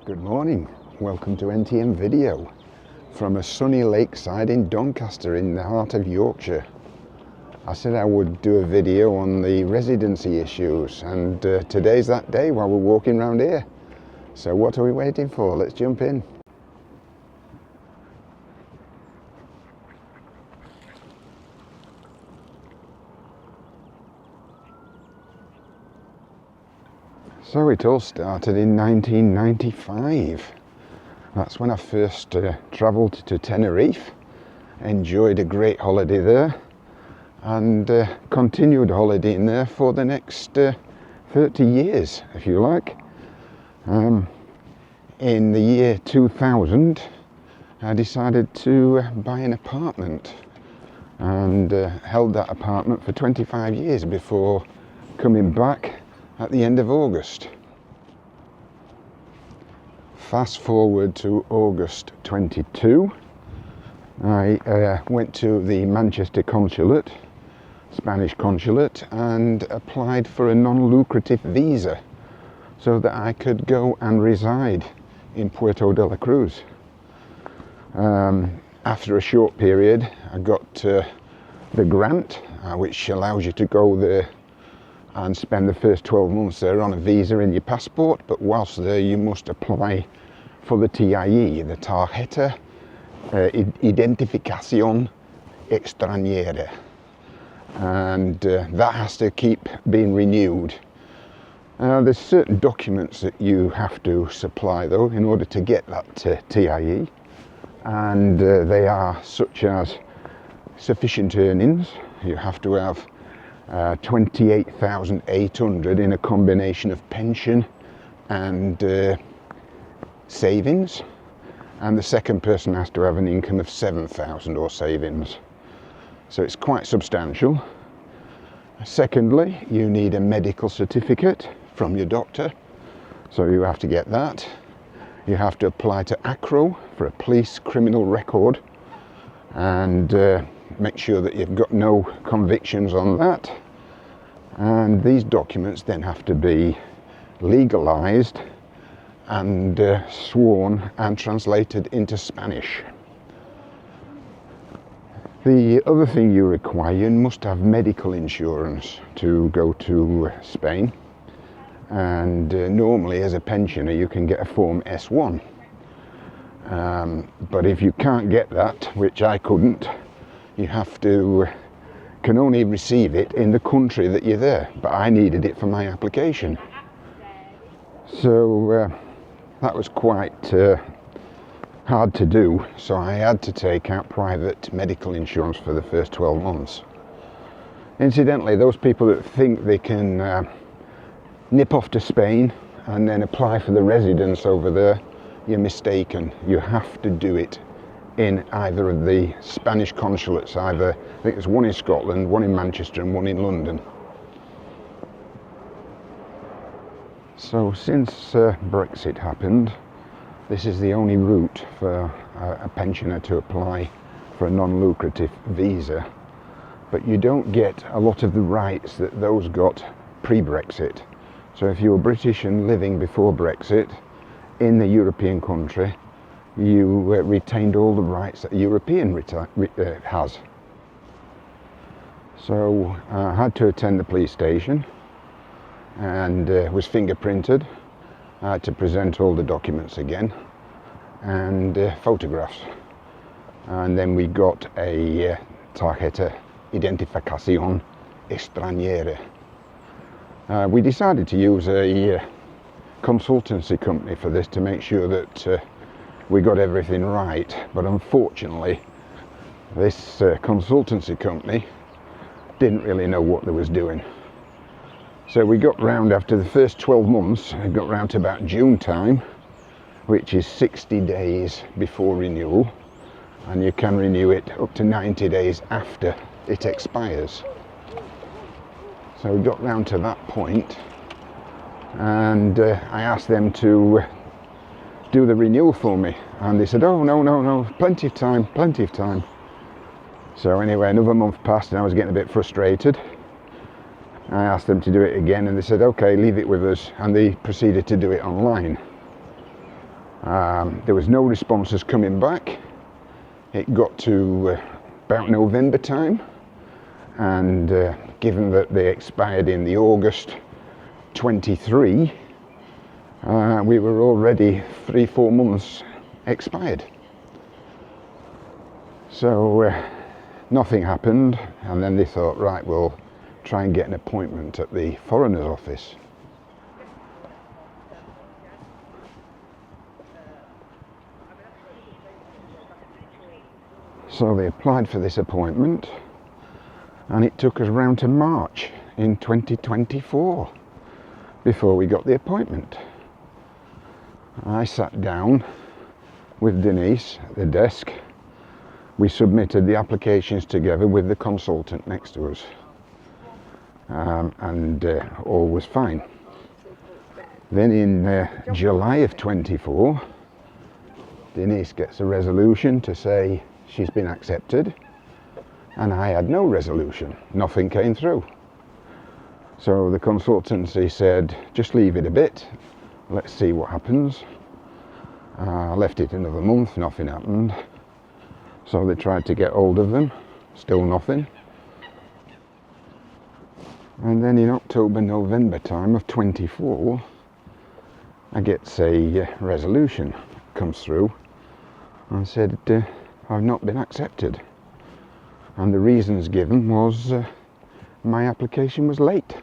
Good morning, welcome to NTM Video from a sunny lakeside in Doncaster in the heart of Yorkshire. I said I would do a video on the residency issues, and today's that day while we're walking around here. So what are we waiting for? Let's jump in. So it all started in 1995. That's when I first travelled to Tenerife, enjoyed a great holiday there, and continued holidaying there for the next 30 years, if you like. In the year 2000, I decided to buy an apartment and held that apartment for 25 years before coming back at the end of August. Fast forward to August 22, I went to the Manchester consulate, Spanish consulate, and applied for a non-lucrative visa so that I could go and reside in Puerto de la Cruz. After a short period, I got the grant, which allows you to go there and spend the first 12 months there on a visa in your passport, but whilst there you must apply for the TIE, the Tarjeta Identificación Extranjera, and that has to keep being renewed. There's certain documents that you have to supply though in order to get that TIE, and they are such as sufficient earnings. You have to have 28,800 in a combination of pension and savings, and the second person has to have an income of 7,000 or savings, so it's quite substantial. Secondly, you need a medical certificate from your doctor, so you have to get that. You have to apply to ACRO for a police criminal record and make sure that you've got no convictions on that, and these documents then have to be legalized and sworn and translated into Spanish. The other thing you require, you must have medical insurance to go to Spain, and normally as a pensioner you can get a form S1, but if you can't get that, which I couldn't, you can only receive it in the country that you're there, but I needed it for my application. So that was quite hard to do, so I had to take out private medical insurance for the first 12 months. Incidentally, those people that think they can nip off to Spain and then apply for the residence over there, you're mistaken. You have to do it in either of the Spanish consulates, I think there's one in Scotland, one in Manchester and one in London. So since Brexit happened, this is the only route for a pensioner to apply for a non-lucrative visa, but you don't get a lot of the rights that those got pre-Brexit. So if you were British and living before Brexit in the European country, you retained all the rights that a European has. So I had to attend the police station and was fingerprinted. I had to present all the documents again and photographs, and then we got a Tarjeta Identificación Extranjera. We decided to use a consultancy company for this to make sure that we got everything right, but unfortunately this consultancy company didn't really know what they was doing. So we got round after the first 12 months, we got round to about June time, which is 60 days before renewal, and you can renew it up to 90 days after it expires. So we got round to that point, and I asked them to do the renewal for me, and they said, oh no, plenty of time. So anyway, another month passed and I was getting a bit frustrated. I asked them to do it again and they said, okay, leave it with us, and they proceeded to do it online. There was no responses coming back. It got to about November time, and given that they expired in the August 23, we were already 3-4 months expired. So nothing happened, and then they thought, right, we'll try and get an appointment at the Foreigners Office. So they applied for this appointment, and it took us round to March in 2024 before we got the appointment. I sat down with Denise at the desk. We submitted the applications together with the consultant next to us, and all was fine. Then in July of 24, Denise gets a resolution to say she's been accepted, and I had no resolution. Nothing came through. So the consultancy said, just leave it a bit, let's see what happens. I left it another month, nothing happened. So they tried to get hold of them, still nothing. And then in October, November time of 24, I get a resolution comes through and said, I've not been accepted. And the reasons given was my application was late.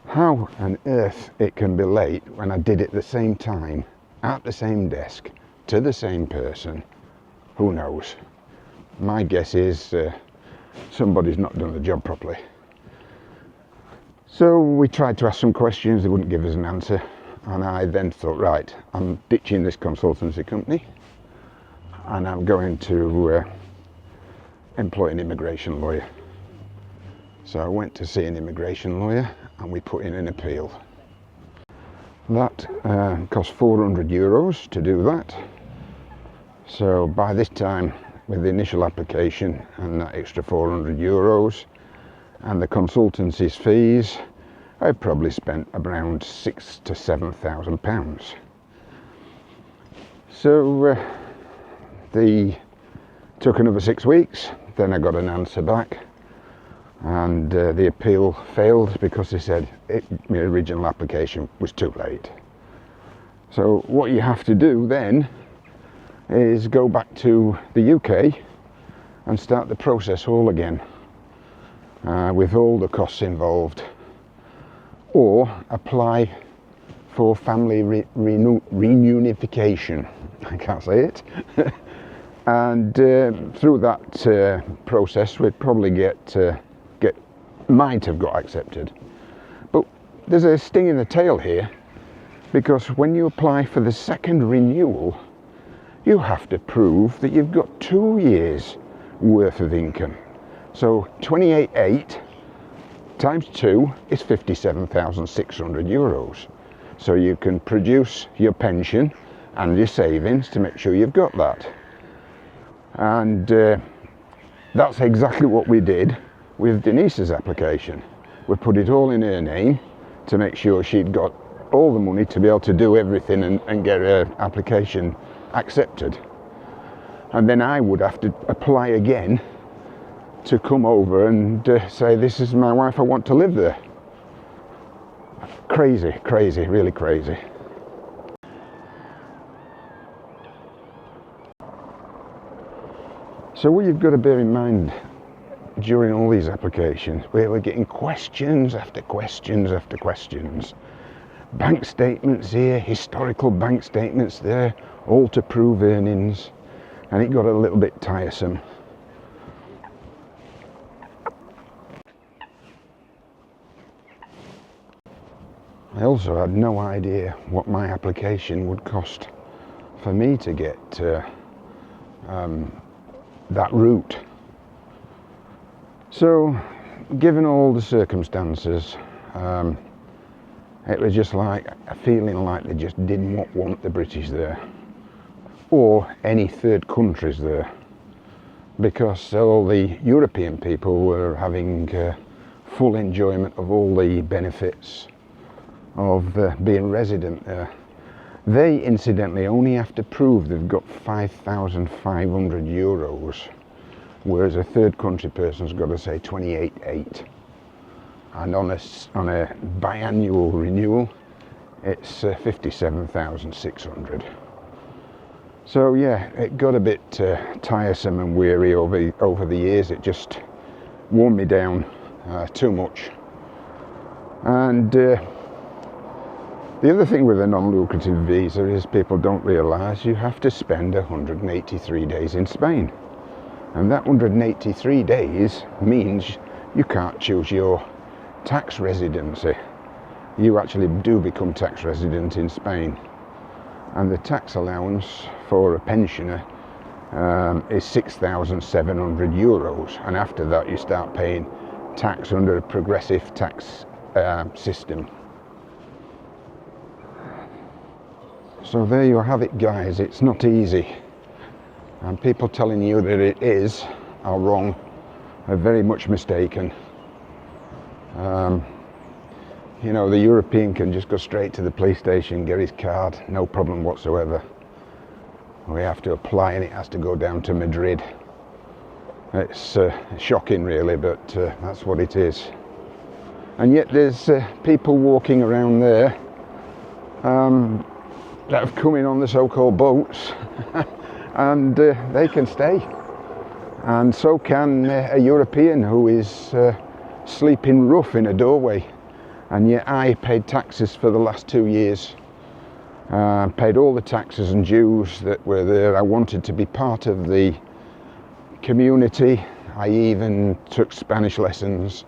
How on earth it can be late when I did it at the same time, at the same desk, to the same person, who knows? My guess is somebody's not done the job properly. So we tried to ask some questions, they wouldn't give us an answer, and I then thought, right, I'm ditching this consultancy company and I'm going to employ an immigration lawyer. So I went to see an immigration lawyer and we put in an appeal. That cost €400 to do that. So by this time, with the initial application and that extra €400 and the consultancy's fees, I probably spent around £6,000 to £7,000. So they took another 6 weeks, then I got an answer back, and the appeal failed because they said my original application was too late. So what you have to do then is go back to the UK and start the process all again, with all the costs involved, or apply for family reunification. I can't say it. And through that process we'd probably might have got accepted. But there's a sting in the tail here, because when you apply for the second renewal, you have to prove that you've got 2 years worth of income. So 28.8 times 2 is €57,600. So you can produce your pension and your savings to make sure you've got that. And that's exactly what we did with Denise's application. We put it all in her name to make sure she'd got all the money to be able to do everything and get her application accepted. And then I would have to apply again to come over and say, this is my wife, I want to live there. Crazy, crazy, really crazy. So what you've got to bear in mind during all these applications, we're getting questions after questions after questions. Bank statements here, historical bank statements there, all to prove earnings, and it got a little bit tiresome. I also had no idea what my application would cost for me to get that route. So, given all the circumstances, it was just like a feeling like they just didn't want the British there, or any third countries there, because all the European people were having full enjoyment of all the benefits of being resident there. They incidentally only have to prove they've got 5,500 euros, whereas a third country person's got to say 28,800. And on a biannual renewal, it's 57,600. So yeah, it got a bit tiresome and weary over the years. It just worn me down too much. And the other thing with a non-lucrative visa is people don't realise you have to spend 183 days in Spain. And that 183 days means you can't choose your tax residency. You actually do become tax resident in Spain. And the tax allowance for a pensioner is 6,700 euros. And after that you start paying tax under a progressive tax system. So there you have it, guys. It's not easy. And people telling you that it is are wrong, are very much mistaken. You know, the European can just go straight to the police station, get his card, no problem whatsoever. We have to apply and it has to go down to Madrid. It's shocking really, but that's what it is. And yet there's people walking around there that have come in on the so-called boats and they can stay. And so can a European who is sleeping rough in a doorway. And yet I paid taxes for the last 2 years. Paid all the taxes and dues that were there. I wanted to be part of the community. I even took Spanish lessons.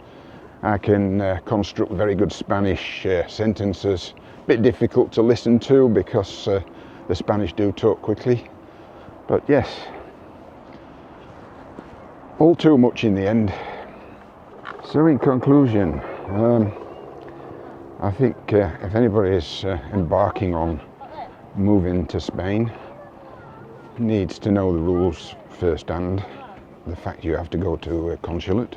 I can construct very good Spanish sentences. Bit difficult to listen to because the Spanish do talk quickly. But yes, all too much in the end. So in conclusion, I think if anybody is embarking on moving to Spain, needs to know the rules firsthand. The fact you have to go to a consulate,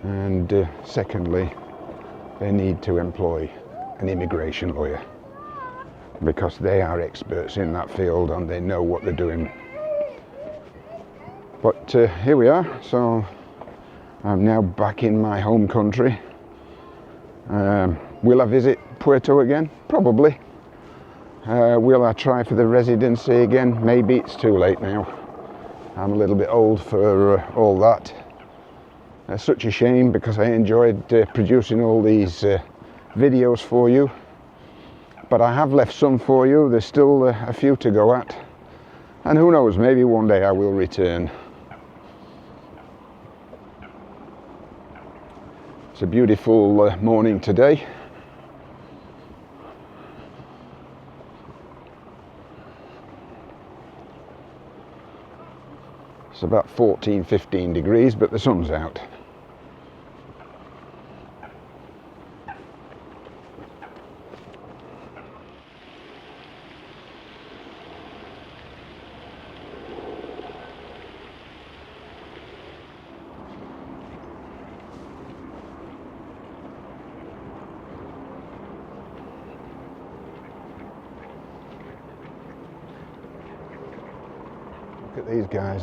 and secondly, they need to employ an immigration lawyer because they are experts in that field and they know what they're doing. But here we are. So I'm now back in my home country. Will I visit Puerto again? Probably. Will I try for the residency again? Maybe. It's too late now. I'm a little bit old for all that. Such a shame because I enjoyed producing all these videos for you. But I have left some for you. There's still a few to go at. And who knows, maybe one day I will return. It's a beautiful morning today. It's about 14-15 degrees, but the sun's out. Look at these guys.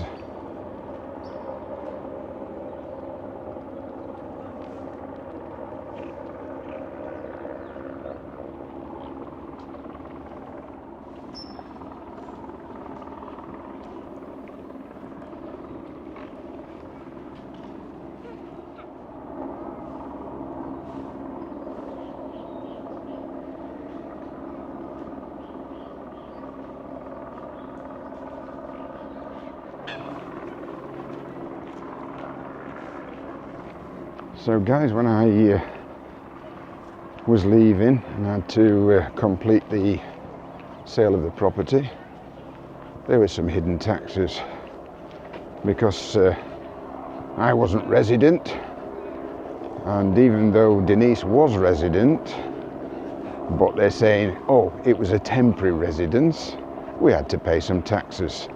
So guys, when I was leaving and had to complete the sale of the property, there were some hidden taxes because I wasn't resident, and even though Denise was resident, but they're saying, oh, it was a temporary residence, we had to pay some taxes.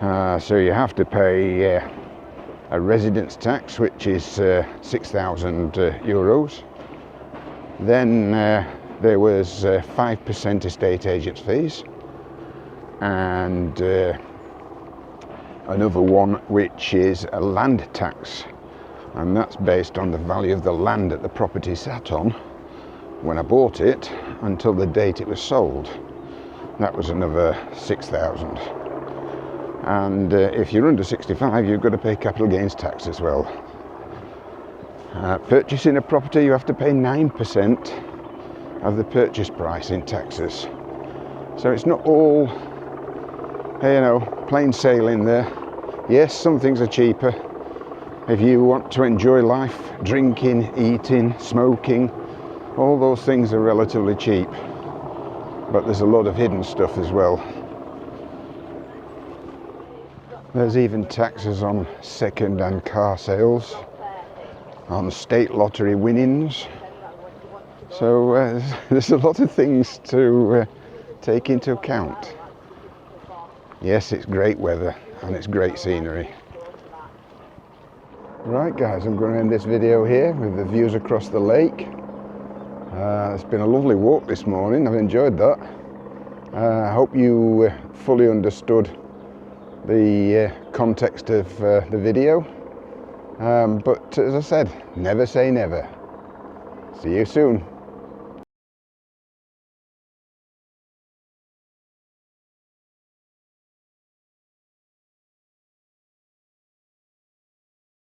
So you have to pay a residence tax, which is 6,000 euros. Then there was 5% estate agents fees, and another one which is a land tax, and that's based on the value of the land that the property sat on when I bought it until the date it was sold. That was another 6,000. And if you're under 65, you've got to pay capital gains tax as well. Purchasing a property, you have to pay 9% of the purchase price in taxes. So it's not all, you know, plain sailing there. Yes, some things are cheaper. If you want to enjoy life, drinking, eating, smoking, all those things are relatively cheap. But there's a lot of hidden stuff as well. There's even taxes on second-hand car sales, on state lottery winnings. So there's a lot of things to take into account. Yes, it's great weather and it's great scenery. Right guys, I'm going to end this video here with the views across the lake. It's been a lovely walk this morning, I've enjoyed that. I hope you fully understood the context of the video. But as I said, never say never. See you soon.